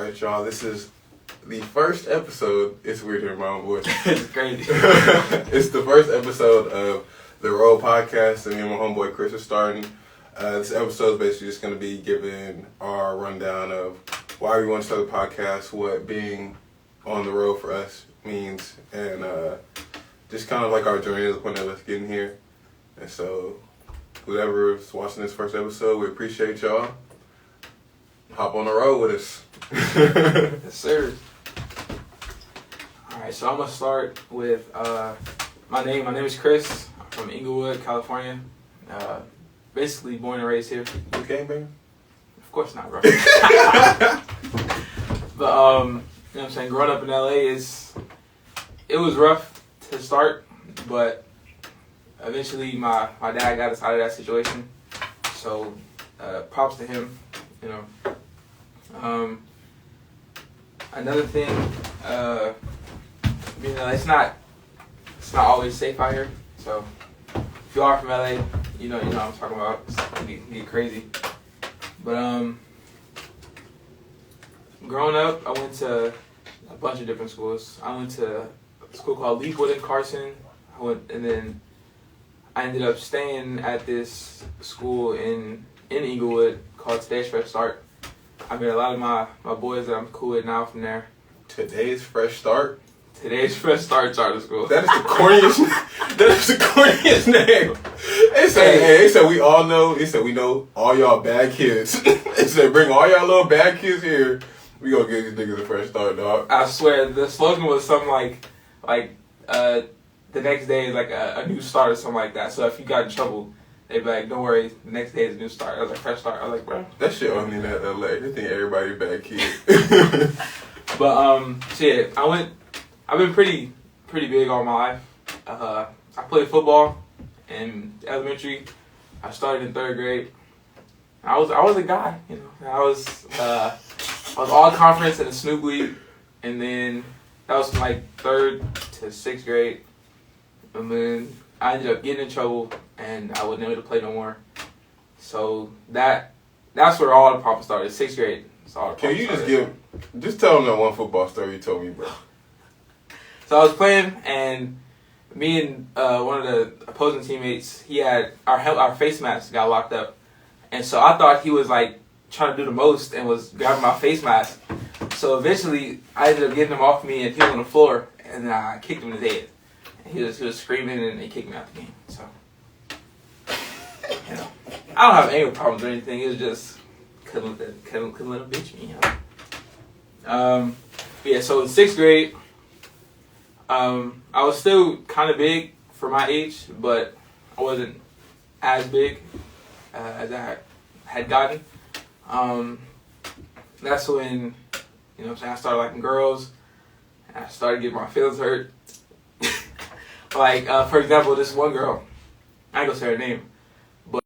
Alright, y'all, this is the first episode. It's weird hearing my own voice. It's crazy. It's the first episode of the Roll Podcast, and me and my homeboy Chris are starting. This episode is basically just going to be giving our rundown of why we want to start the podcast, what being on the road for us means, and just kind of like our journey to the point of us getting here. And so, whoever's watching this first episode, we appreciate y'all. Hop on the road with us. Yes, sir. Alright, so I'm going to start with my name. My name is Chris. I'm from Inglewood, California. Basically born and raised here. You gangbang? Of course not, bro. But, you know what I'm saying? Growing up in LA it was rough to start, but eventually my dad got us out of that situation. So, props to him, you know. Another thing, you know, it's not always safe out here. So if you are from LA, you know what I'm talking about. It can get crazy. But growing up, I went to a bunch of different schools. I went to a school called Leekwood in Carson. And then I ended up staying at this school in Inglewood called Today's Fresh Start. I met a lot of my boys that I'm cool with now from there. Today's Fresh Start? Today's Fresh Start charter school. That is the corniest. That is the corniest name. They said we all know. They said we know all y'all bad kids. They said bring all y'all little bad kids here. We gonna give these niggas a fresh start, dog. I swear the slogan was something like the next day is like a new start or something like that. So if you got in trouble, they'd be like, don't worry, the next day is a new start. I was like, fresh start. I was like, bro. That shit only in LA. They think everybody a bad kid. But so yeah, I've been pretty big all my life. I played football in elementary. I started in 3rd grade. I was a guy, you know. I was all conference in the Snoop League, and then that was from like 3rd to 6th grade. And then I ended up getting in trouble, and I wasn't able to play no more. So that's where all the problems started. 6th grade. Can you just tell them that one football story you told me, bro? So I was playing, and me and one of the opposing teammates, he had our face mask got locked up, and so I thought he was like trying to do the most and was grabbing my face mask. So eventually, I ended up getting him off me, and he was on the floor, and then I kicked him in his head. And he was screaming, and they kicked me out the game. So, you know, I don't have anger problems or anything. It was just couldn't let him bitch me. You know? Yeah. So in 6th grade. I was still kind of big for my age, but I wasn't as big as I had gotten. That's when, you know what I'm saying, I started liking girls, and I started getting my feelings hurt. Like, for example, this one girl, I ain't gonna say her name, but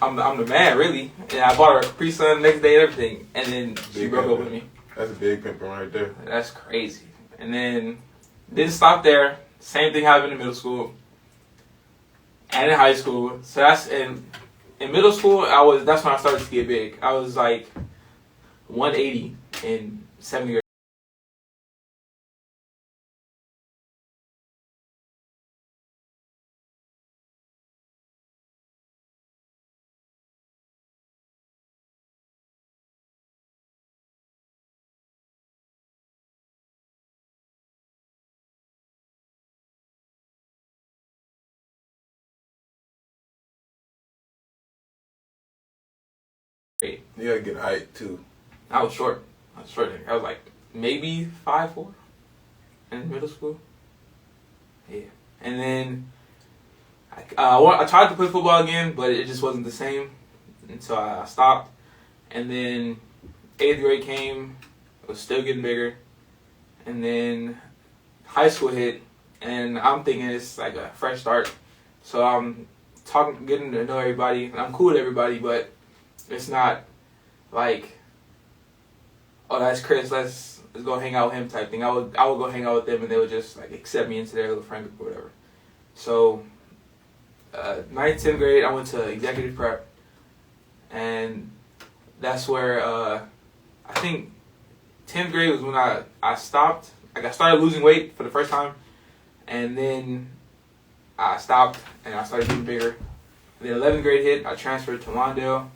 I'm the man, really. And I bought her a Capri Sun the next day and everything. And then she broke up with me. That's a big pimping right there. That's crazy. And then didn't stop there. Same thing happened in middle school and in high school. So that's in middle school. That's when I started to get big. I was like 180 in 7th grade. You gotta get height too. I was short. I was like maybe 5'4" in middle school. Yeah. And then I tried to play football again, but it just wasn't the same. And so I stopped. And then 8th grade came. It was still getting bigger. And then high school hit. and I'm thinking it's like a fresh start. So I'm getting to know everybody, and I'm cool with everybody, but it's not like, oh, that's Chris, let's go hang out with him type thing. I would go hang out with them, and they would just like accept me into their little friend group or whatever. So 9th, 10th grade, I went to executive prep, and that's where I think 10th grade was when I stopped. Like I started losing weight for the first time, and then I stopped and I started getting bigger. And then 11th grade hit, I transferred to Lawndale,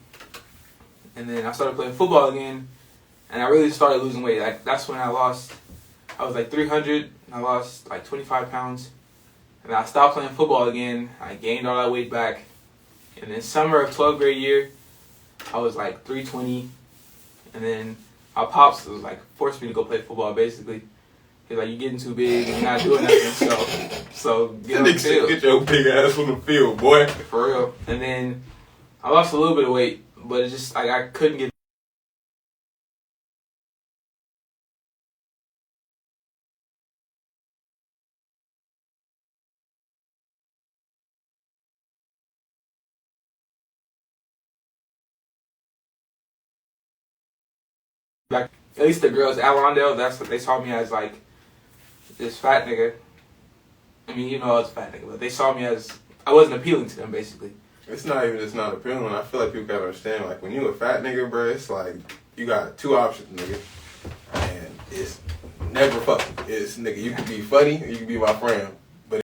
and then I started playing football again, and I really started losing weight. Like that's when I was like 300, and I lost like 25 pounds. And I stopped playing football again. I gained all that weight back. And then summer of 12th grade year, I was like 320. And then my pops was like forced me to go play football basically. He's like, you're getting too big and you're not doing nothing. So get on the field. Get your big ass on the field, boy. For real. And then I lost a little bit of weight, but it's just like I couldn't get back. At least the girls at Lawndale, that's what they saw me as, like this fat nigga. I mean, you know, I was a fat nigga, but they saw me as I wasn't appealing to them basically. It's not even just not appealing. I feel like people gotta understand, like when you a fat nigga, bro, it's like you got two options, nigga, and it's never fucking. It's nigga, you can be funny or you can be my friend, but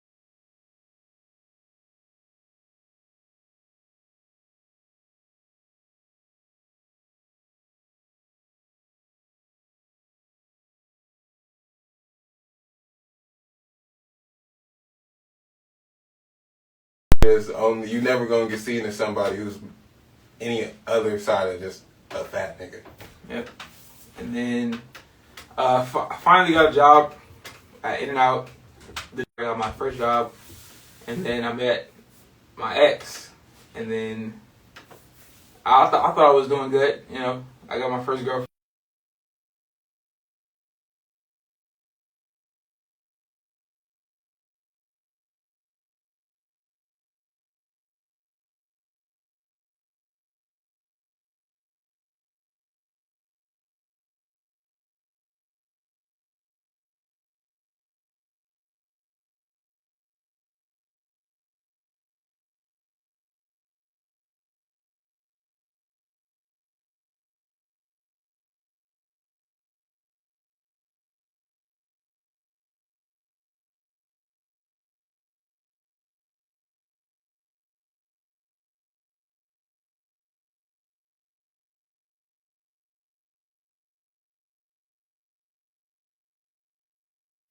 it's only you never gonna get seen as somebody who's any other side of just a fat nigga. Yep. And then I finally got a job at In-N-Out. I got my first job, and then I met my ex, and then I thought I was doing good. You know, I got my first girlfriend.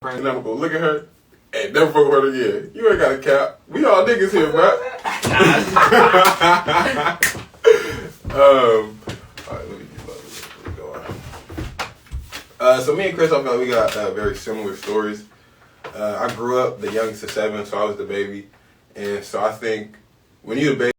And I'm gonna look at her and never fuck with her again. You ain't got a cap. We all niggas here, bro. Alright, let me go on. So me and Chris, I feel like we got very similar stories. I grew up the youngest of 7, so I was the baby, and so I think when you're the baby.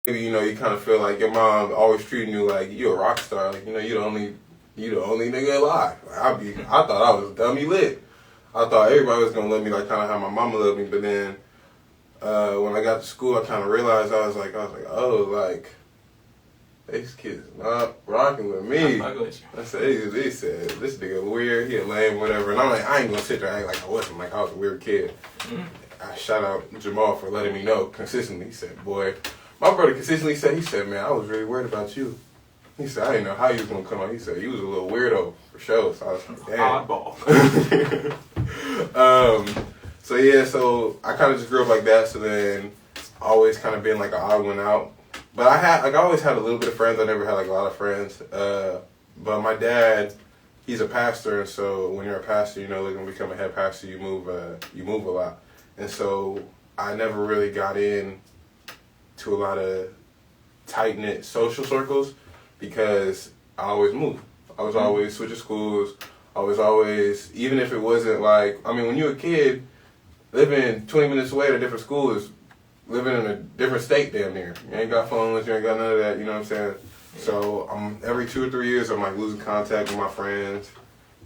You know, you kind of feel like your mom always treating you like you a rock star. Like, you know, you the only nigga alive. Like, I thought I was dummy lit. I thought everybody was gonna love me like kind of how my mama loved me. But then when I got to school, I kind of realized I was like, oh, like these kids not rocking with me. I said, they said this nigga weird, he a lame, whatever. And I'm like, I ain't gonna sit there and act like I wasn't. Like I was a weird kid. Mm-hmm. I shout out Jamal for letting me know consistently. He said, boy. My brother consistently said, man, I was really worried about you. He said, I didn't know how he was going to come out. He said, you was a little weirdo for sure. So I was like, damn. Oddball. So yeah, so I kind of just grew up like that. So then always kind of being like an odd one out. But I always had a little bit of friends. I never had like a lot of friends. But my dad, he's a pastor. And so when you're a pastor, you know, like when you become a head pastor, you move a lot. And so I never really got in to a lot of tight-knit social circles because I always moved. I was always switching schools. I was always, even if it wasn't like, I mean, when you're a kid, living 20 minutes away at a different school is living in a different state damn near. You ain't got phones, you ain't got none of that, you know what I'm saying? So every 2 or 3 years, I'm like losing contact with my friends,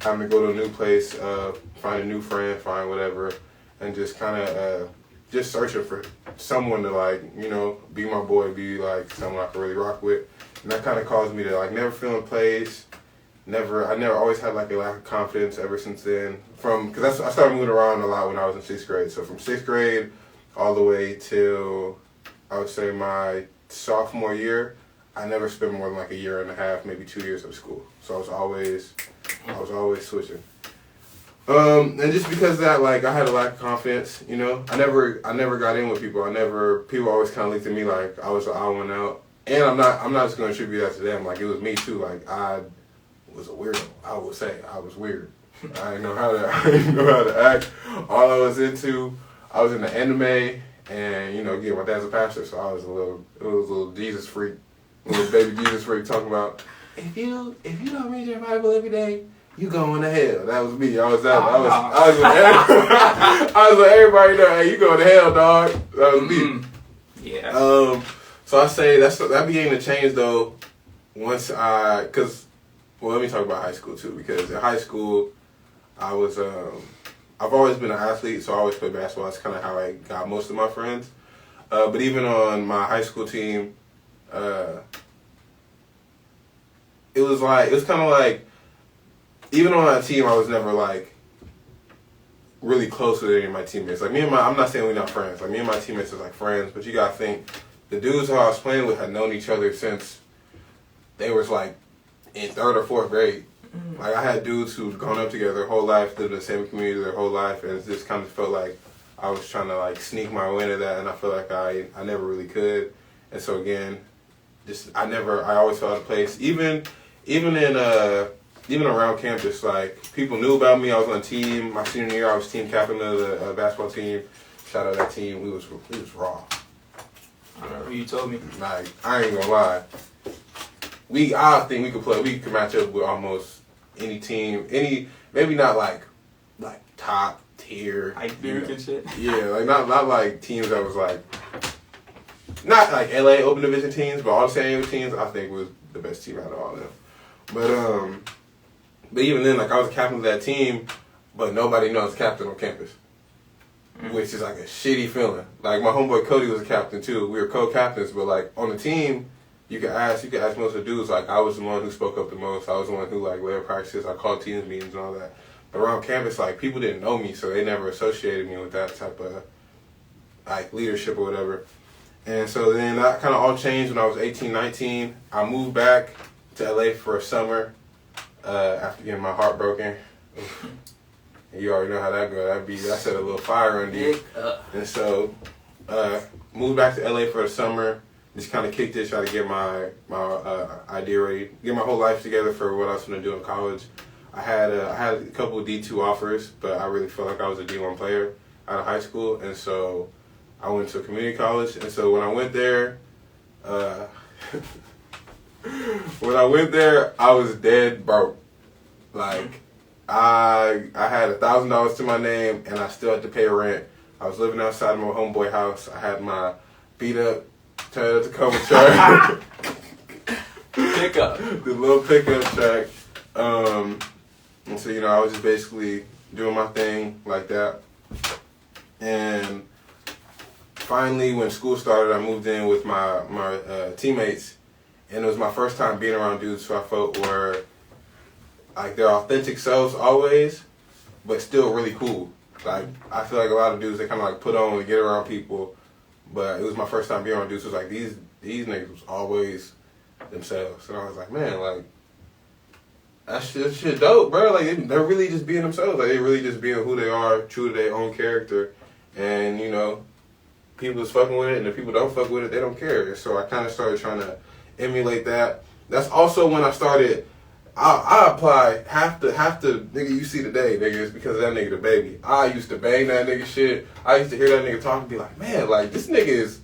having to go to a new place, find a new friend, find whatever, and just kind of just searching for someone to like, you know, be my boy, be like someone I can really rock with. And that kind of caused me to like never feel in place. I never always had like a lack of confidence ever since then. Because I started moving around a lot when I was in 6th grade. So from 6th grade all the way till I would say my sophomore year, I never spent more than like a year and a half, maybe 2 years of school. So I was always switching. And just because of that, like I had a lack of confidence, you know. I never got in with people. People always kind of looked at me like I was the odd one out. And I'm not just going to attribute that to them. Like it was me too. Like I was a weirdo. I would say I was weird. I didn't know how to act. All I was into, I was into anime, and you know, again, my dad's a pastor, so I was a little Jesus freak, little baby Jesus freak, talking about if you don't read your Bible every day, you going to hell. That was me. I was with everybody there. Hey, you going to hell, dog. That was me. Yeah. So I say that began to change though. Let me talk about high school too, because in high school, I was, I've always been an athlete, so I always played basketball. That's kind of how I got most of my friends. But even on my high school team, it was kind of like, even on that team, I was never like really close with any of my teammates. Like I'm not saying we're not friends. Like me and my teammates are like friends, but you gotta think, the dudes who I was playing with had known each other since they was like in 3rd or 4th grade. Like I had dudes who'd grown up together their whole life, lived in the same community their whole life, and it just kind of felt like I was trying to like sneak my way into that, and I feel like I never really could. And so again, I always felt out of place. Even around campus, like people knew about me. I was on a team. My senior year, I was team captain of the basketball team. Shout out that team. We was raw. I remember you told me. Like I ain't gonna lie. I think we could play. We could match up with almost any team. Maybe not like top tier. Like Duke and shit. Yeah, like not like teams that was like not like LA Open Division teams, but all San Diego teams. I think was the best team out of all of them. But even then, like I was the captain of that team, but nobody knows captain on campus, which is like a shitty feeling. Like my homeboy Cody was a captain too. We were co-captains, but like on the team. You could ask most of the dudes, like, I was the one who spoke up the most. I was the one who, like, led practices. I called teams meetings and all that. But around campus, like, people didn't know me, so they never associated me with that type of, like, leadership or whatever. And so then that kind of all changed when I was 18, 19. I moved back to LA for a summer after getting my heart broken. And you already know how that goes. That set a little fire under you. And so, moved back to LA for a summer. Just kind of kicked it, try to get my idea ready, get my whole life together for what I was going to do in college. I had a couple of D2 offers, but I really felt like I was a D1 player out of high school, and so I went to a community college. And so when I went there, I was dead broke. Like I had $1,000 to my name, and I still had to pay rent. I was living outside of my homeboy house. I had my beat up Tacoma truck. Pickup. The little pickup truck. And so, you know, I was just basically doing my thing like that. And finally, when school started, I moved in with my teammates. And it was my first time being around dudes who I felt were like their authentic selves always, but still really cool. Like, I feel like a lot of dudes, they kind of like put on to get around people. But it was my first time being around dudes who was like, these niggas was always themselves. And I was like, man, like, that shit dope, bro. Like, they're really just being themselves. Like, they really just being who they are, true to their own character. And, you know, people is fucking with it, and if people don't fuck with it, they don't care. So I kind of started trying to emulate that. That's also when I started. I apply half the nigga you see today, nigga, is because of that nigga the baby. I used to bang that nigga shit. I used to hear that nigga talk and be like, man, like this nigga is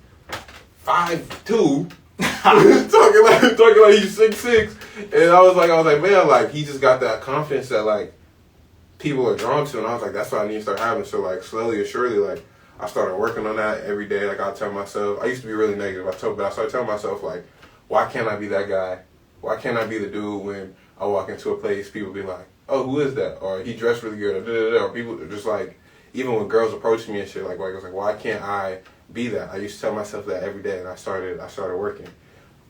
5'2", talking like he's 6'6", and I was like, man, like he just got that confidence that like people are drawn to, and I was like, that's what I need to start having. So like slowly and surely, like I started working on that every day. Like I tell myself, I used to be really negative. But I started telling myself like, why can't I be that guy? Why can't I be the dude when I walk into a place, people be like, oh, who is that? Or he dressed really good, or people are just like, even when girls approach me and shit, like I was like, why can't I be that? I used to tell myself that every day, and I started working.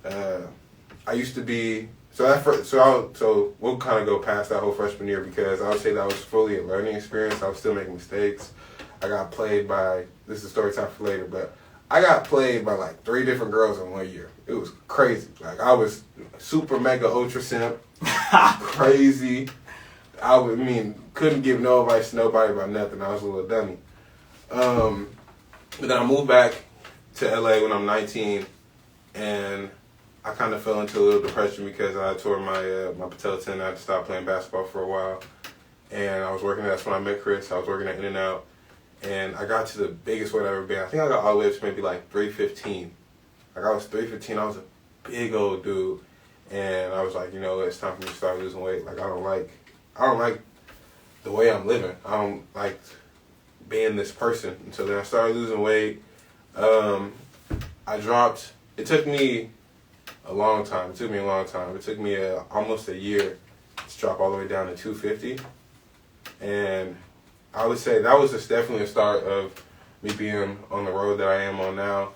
I used to be so we'll kind of go past that whole freshman year because I would say that was fully a learning experience. I was still making mistakes. I got played by, this is story time for later, but I got played by like 3 different girls in 1 year. It was crazy. Like I was super mega ultra simp, crazy. Couldn't give no advice to nobody about nothing. I was a little dummy. But then I moved back to LA when I'm 19, and I kind of fell into a little depression because I tore my patella tendon. I had to stop playing basketball for a while, and I was working. That's when I met Chris. I was working at In-N-Out, and I got to the biggest weight I've ever been. I think I got all the way up to maybe like 315. Like I was 315. I was a big old dude, and I was like, you know, it's time for me to start losing weight. Like I don't like the way I'm living. I don't like being this person. And so then I started losing weight. I dropped. It took me a long time. It took me almost a year to drop all the way down to 250. And I would say that was just definitely a start of me being on the road that I am on now.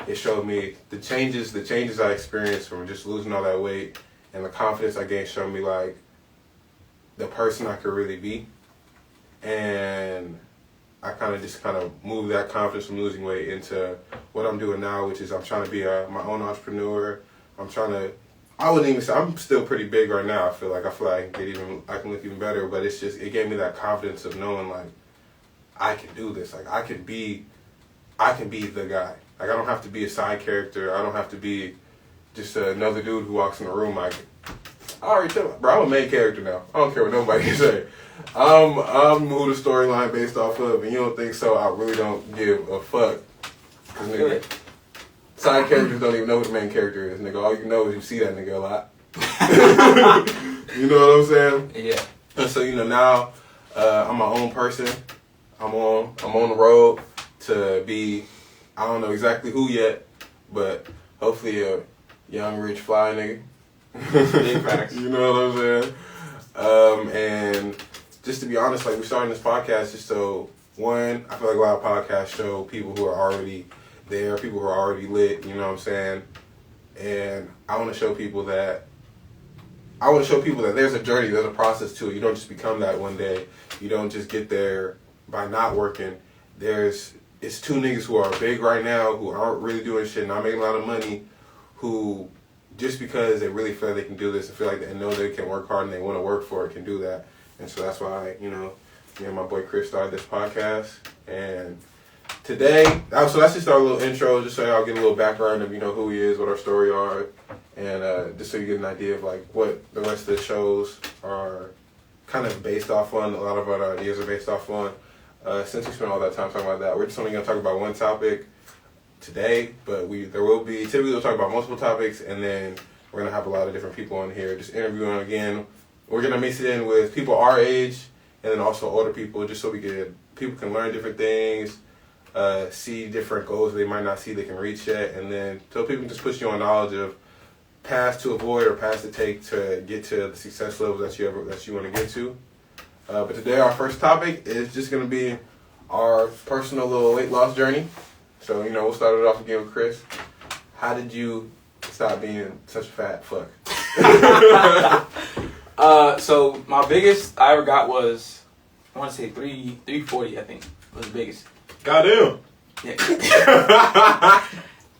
It showed me the changes I experienced from just losing all that weight, and the confidence I gained showed me like the person I could really be. And I kind of moved that confidence from losing weight into what I'm doing now, which is I'm trying to be my own entrepreneur. I wouldn't even say, I'm still pretty big right now. I feel like I can look even better, but it gave me that confidence of knowing like, I can do this. Like I can be the guy. Like I don't have to be a side character. I don't have to be just another dude who walks in the room. I already tell you, bro, I'm a main character now. I don't care what nobody can say. I'm who the storyline based off of, and you don't think so, I really don't give a fuck. Cause nigga, side characters don't even know who the main character is, nigga. All you know is you see that nigga a lot. You know what I'm saying? Yeah. And so, you know, now I'm my own person. I'm on the road to be, I don't know exactly who yet, but hopefully a young, rich, fly nigga. Big facts. You know what I'm saying? And just to be honest, like we're starting this podcast just so, one, I feel like a lot of podcasts show people who are already there, people who are already lit, you know what I'm saying? And I want to show people that there's a journey, there's a process to it. You don't just become that one day. You don't just get there by not working. It's 2 niggas who are big right now, who aren't really doing shit, not making a lot of money, who just because they really feel like they can do this and feel like they know they can work hard and they want to work for it, can do that. And so that's why, you know, me and my boy Chris started this podcast. And today, that's just our little intro, just so y'all get a little background of, you know, who he is, what our story are, and just so you get an idea of like what the rest of the shows are kind of based off on. A lot of our ideas are based off on. Since we spent all that time talking about that, we're just only going to talk about one topic today, but typically we'll talk about multiple topics, and then we're going to have a lot of different people on here just interviewing again. We're going to mix it in with people our age and then also older people, just so people can learn different things, see different goals they might not see they can reach yet, and then so people can just put you on knowledge of paths to avoid or paths to take to get to the success levels that you want to get to. But today our first topic is just going to be our personal little weight loss journey. So, you know, we'll start it off again with Chris. How did you stop being such a fat fuck? So my biggest I ever got was, I want to say 340, I think, was the biggest. Goddamn. Yeah.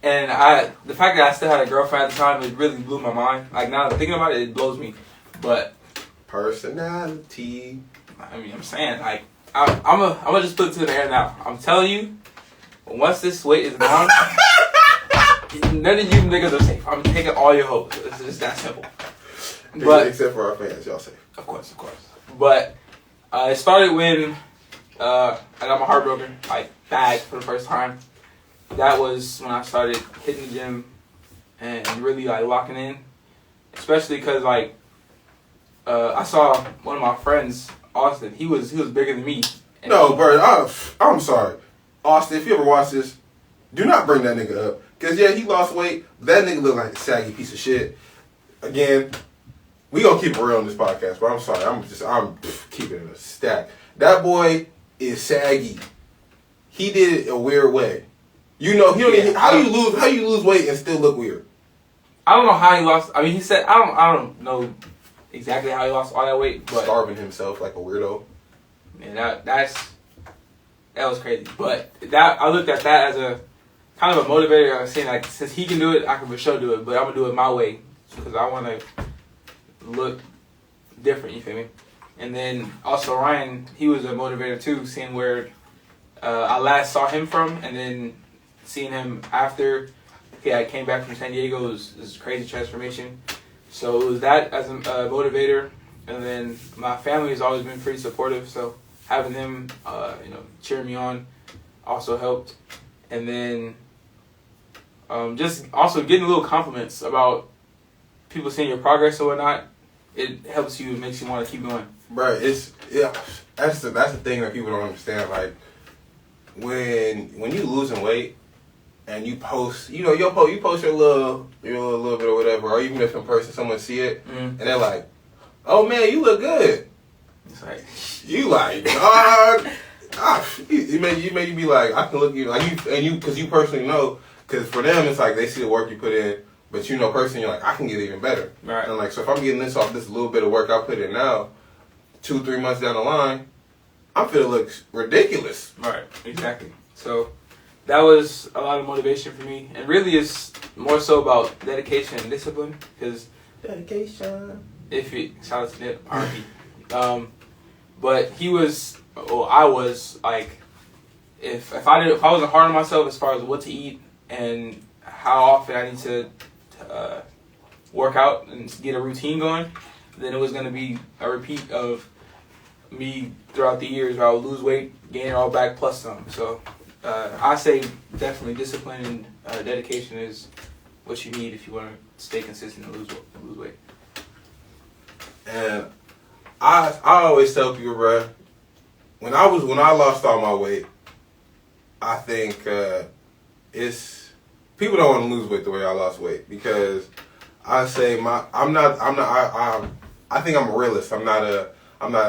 And the fact that I still had a girlfriend at the time, it really blew my mind. Like now that I'm thinking about it, it blows me. But personality. I mean, I'm saying like I'm gonna just put it to the air now. I'm telling you, once this weight is gone, none of you niggas are safe. I'm taking all your hopes. It's just that simple. But except for our fans, y'all safe. Of course. But it started when I got my heart broken, like bad for the first time. That was when I started hitting the gym and really like locking in, especially because like I saw one of my friends, Austin. He was bigger than me. No, bro. I'm sorry, Austin. If you ever watch this, do not bring that nigga up. Cause yeah, he lost weight. That nigga look like a saggy piece of shit. Again, we gonna keep it real on this podcast. But I'm sorry. I'm keeping it a stack. That boy is saggy. He did it a weird way. You know, how you lose weight and still look weird? I don't know how he lost. I mean, he said I don't know exactly how he lost all that weight, but starving himself like a weirdo. Man, that was crazy. But I looked at that as a kind of a motivator. I was saying like, since he can do it, I can for sure do it. But I'm gonna do it my way because I want to look different. You feel me? And then also Ryan, he was a motivator too, seeing where I last saw him from, and then seeing him after I came back from San Diego was a crazy transformation. So it was that as a motivator, and then my family has always been pretty supportive. So having them, cheer me on, also helped. And then just also getting little compliments about people seeing your progress or whatnot. It helps you, makes you want to keep going. Right. That's the thing that people don't understand. Like when you losing weight and you post, you post your little bit or whatever, or even if in person someone see it and they're like, "Oh man, you look good." It's like you like, dog. You may be like, I can look because you personally know, because for them it's like they see the work you put in, but you know personally you're like, I can get even better. Right. And like, so if I'm getting this off this little bit of work I put in now, 2-3 months down the line, I'm finna look ridiculous. Right. Exactly. So that was a lot of motivation for me, and really it's more so about dedication and discipline. Because dedication. Shout out to Nip, R.I.P. But I was like, if I wasn't hard on myself as far as what to eat and how often I need to work out and get a routine going, then it was going to be a repeat of me throughout the years where I would lose weight, gain it all back plus some. So I say definitely discipline and dedication is what you need if you want to stay consistent and lose weight. And I always tell people, bro, when I lost all my weight, I think it's people don't want to lose weight the way I lost weight, because I say I think I'm a realist. I'm not a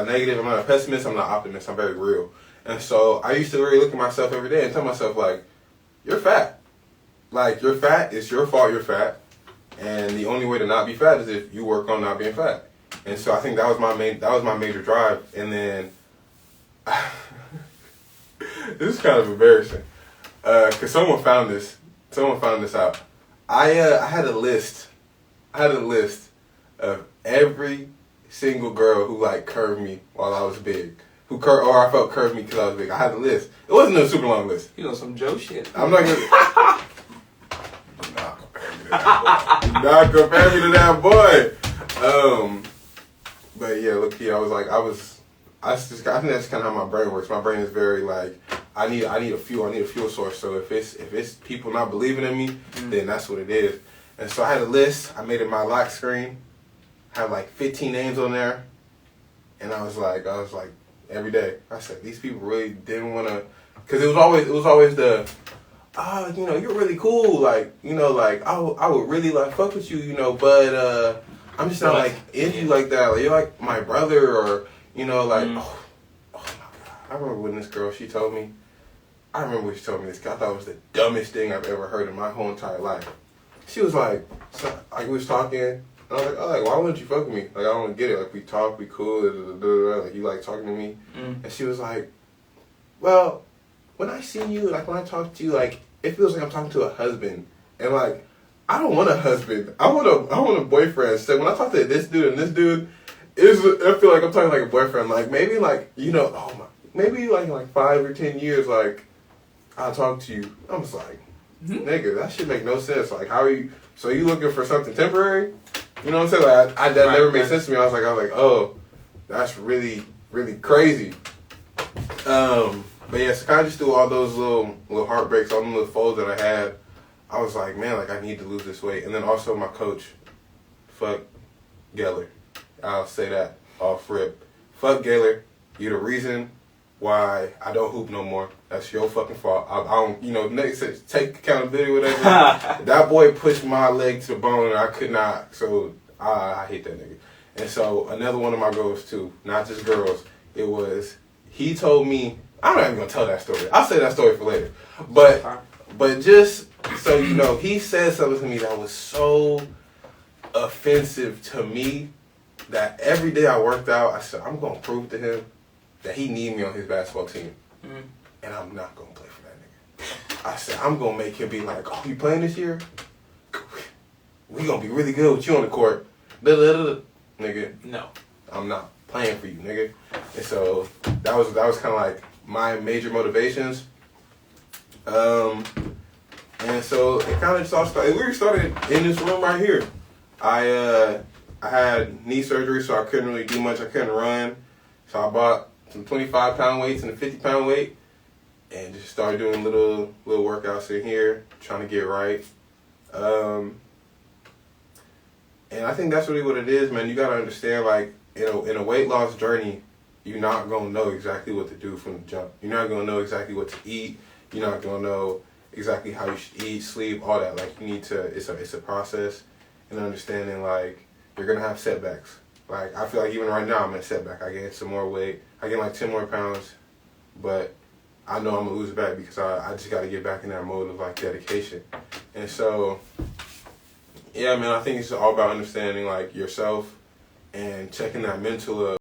negative. I'm not a pessimist. I'm not an optimist. I'm very real. And so I used to really look at myself every day and tell myself, like, you're fat. Like, you're fat. It's your fault you're fat. And the only way to not be fat is if you work on not being fat. And so I think that was my major drive. And then this is kind of embarrassing, because someone found this out. I had a list of every single girl who like curved me while I was big, or I felt curved me because I was big. I had a list. It wasn't a super long list. You know, some Joe shit. I'm not gonna. Do not compare me to that boy. But yeah, look here. I think that's kind of how my brain works. My brain is very like, I need a fuel source. So if it's people not believing in me, then that's what it is. And so I had a list. I made it my lock screen. Had like 15 names on there, and I was like every day. I said, these people really didn't want to, because it was always the, you're really cool. Like, like I would really like fuck with you, but I'm just not like into you like that. Like, you're like my brother, or like oh my god. I remember when this girl she told me. I remember when she told me this. I thought it was the dumbest thing I've ever heard in my whole entire life. She was like, we was talking, and I was like, why wouldn't you fuck with me? Like, I don't get it. Like, we talk, we cool, like, you like talking to me. And she was like, well, when I see you, like, when I talk to you, like, it feels like I'm talking to a husband. And like, I don't want a husband. I want a boyfriend. So when I talk to this dude and this dude, I feel like I'm talking like a boyfriend. Like maybe like maybe like in like 5 or 10 years, like I'll talk to you. I'm just like, nigga, that shit make no sense. Like, how are you? So you looking for something temporary? You know what I'm saying? Like, that never made sense to me. I was like, oh, that's really, really crazy. But yeah, so kind of just through all those little heartbreaks, all them little folds that I had, I was like, man, like I need to lose this weight. And then also my coach, fuck Geller. I'll say that off rip. Fuck Geller. You're the reason why I don't hoop no more. That's your fucking fault. I don't, next take accountability, whatever. That boy pushed my leg to the bone and I could not. So I hate that nigga. And so another one of my goals too, not just girls, it was, he told me, I'm not even gonna tell that story. I'll say that story for later. But just so you know, he said something to me that was so offensive to me that every day I worked out, I said, I'm gonna prove to him that he need me on his basketball team. And I'm not gonna play for that nigga. I said, I'm gonna make him be like, oh, you playing this year? We gonna be really good with you on the court. Nigga, no, I'm not playing for you, nigga. And so that was kind of like my major motivations. And so it kind of just all started. We started in this room right here. I had knee surgery, so I couldn't really do much. I couldn't run, so I bought some 25-pound weights and a 50-pound weight, and just started doing little workouts in here, trying to get right. And I think that's really what it is, man. You gotta understand, like, in a weight loss journey, you're not gonna know exactly what to do from the jump. You're not gonna know exactly what to eat. You're not gonna know exactly how you should eat, sleep, all that. Like, you need to. It's a process, and understanding like you're gonna have setbacks. Like, I feel like even right now I'm in a setback. I gained some more weight. I gained like 10 more pounds, but I know I'm gonna lose it back because I just gotta get back in that mode of like dedication. And so, yeah, man, I think it's all about understanding like yourself and checking that mental